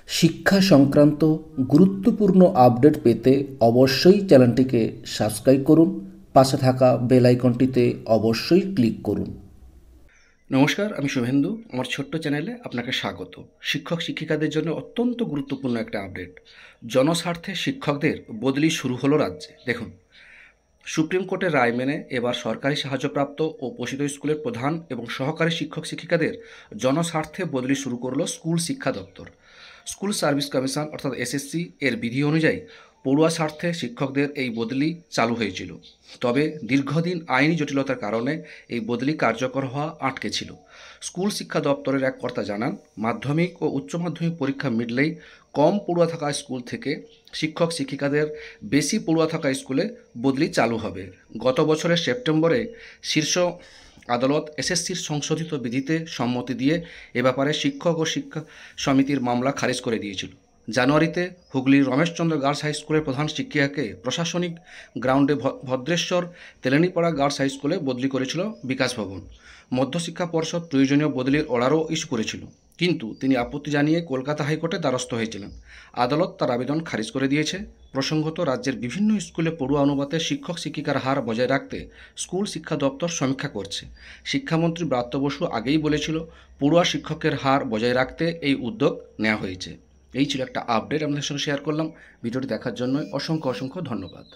শিক্ষা সংক্রান্ত গুরুত্বপূর্ণ আপডেট পেতে অবশ্যই চ্যানেলটিকে সাবস্ক্রাইব করুন, পাশে থাকা বেল আইকনটিতে অবশ্যই ক্লিক করুন। নমস্কার, আমি শুভেন্দু। আমার ছোট্ট চ্যানেলে আপনাকে স্বাগত। শিক্ষক শিক্ষিকাদের জন্য অত্যন্ত গুরুত্বপূর্ণ একটা আপডেট। জনস্বার্থে শিক্ষকদের বদলি শুরু হলো রাজ্যে। দেখুন, সুপ্রিম কোর্টের রায় মেনে এবার সরকারি সাহায্যপ্রাপ্ত ও পোষিত স্কুলের প্রধান এবং সহকারী শিক্ষক শিক্ষিকাদের জনস্বার্থে বদলি শুরু করলো স্কুল শিক্ষা দপ্তর। স্কুল সার্ভিস কমিশন অর্থাৎ এসএসসি এর বিধি অনুযায়ী পড়ুয়া স্বার্থে শিক্ষকদের এই বদলি চালু হয়েছিল। তবে দীর্ঘদিন আইনি জটিলতার কারণে এই বদলি কার্যকর হওয়া আটকে ছিল। স্কুল শিক্ষা দপ্তরের এক কর্তা জানান, মাধ্যমিক ও উচ্চ মাধ্যমিক পরীক্ষা মিটলেই কম পড়ুয়া থাকা স্কুল থেকে শিক্ষক শিক্ষিকাদের বেশি পড়ুয়া থাকা স্কুলে বদলি চালু হবে। গত বছরের সেপ্টেম্বরে শীর্ষ আদালত এসএসসির সংশোধিত বিধিতে সম্মতি দিয়ে এ ব্যাপারে শিক্ষক ও শিক্ষা সমিতির মামলা খারিজ করে দিয়েছিল। জানুয়ারিতে হুগলির রমেশচন্দ্র গার্লস হাই স্কুলের প্রধান শিক্ষিকাকে প্রশাসনিক গ্রাউন্ডে ভদ্রেশ্বর তেলেনীপাড়া গার্লস হাই স্কুলে বদলি করেছিল বিকাশ ভবন। মধ্যশিক্ষা পর্ষদ প্রয়োজনীয় বদলির অর্ডারও ইস্যু করেছিল, কিন্তু তিনি আপত্তি জানিয়ে কলকাতা হাইকোর্টে দ্বারস্থ হয়েছিলেন। আদালত তার আবেদন খারিজ করে দিয়েছে। প্রসঙ্গত, রাজ্যের বিভিন্ন স্কুলে পড়ুয়া অনুপাতে শিক্ষক শিক্ষিকার হার বজায় রাখতে স্কুল শিক্ষা দপ্তর সমীক্ষা করছে। শিক্ষামন্ত্রী ব্রাত্য বসু আগেই বলেছিল, পড়ুয়া শিক্ষকের হার বজায় রাখতে এই উদ্যোগ নেওয়া হয়েছে। এই ছিল একটা আপডেট আপনাদের সঙ্গে শেয়ার করলাম। ভিডিওটি দেখার জন্য অসংখ্য ধন্যবাদ।